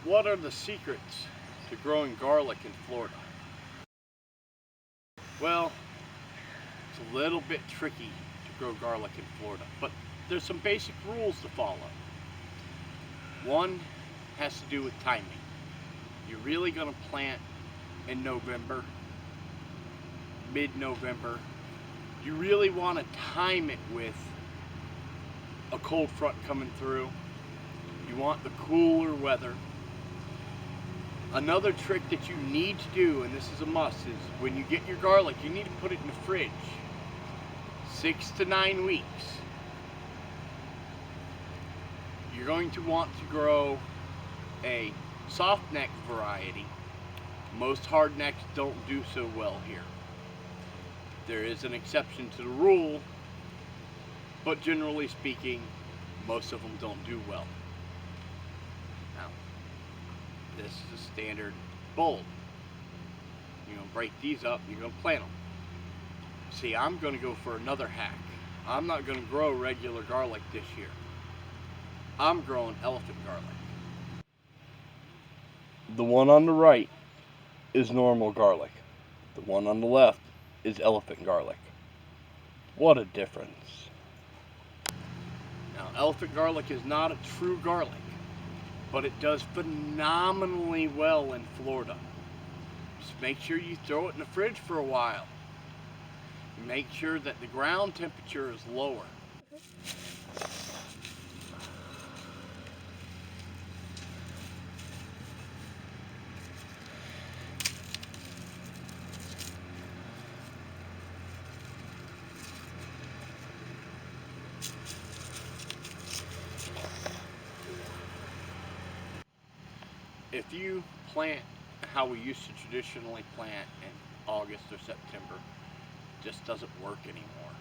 What are the secrets to growing garlic in Florida? Well, it's a little bit tricky to grow garlic in Florida, but there's some basic rules to follow. One has to do with timing. You're really going to plant in November, mid-November. You really want to time it with a cold front coming through. You want the cooler weather. Another trick that you need to do, and this is a must, is when you get your garlic, you need to put it in the fridge 6 to 9 weeks. You're going to want to grow a soft neck variety. Most hard necks don't do so well here. There is an exception to the rule, but generally speaking, most of them don't do well. Now, this is a standard bulb. You're going to break these up, you're going to plant them. See, I'm going to go for another hack. I'm not going to grow regular garlic this year. I'm growing elephant garlic. The one on the right is normal garlic. The one on the left is elephant garlic. What a difference. Now, elephant garlic is not a true garlic, but it does phenomenally well in Florida. Just make sure you throw it in the fridge for a while. Make sure that the ground temperature is lower. If you plant how we used to traditionally plant in August or September, it just doesn't work anymore.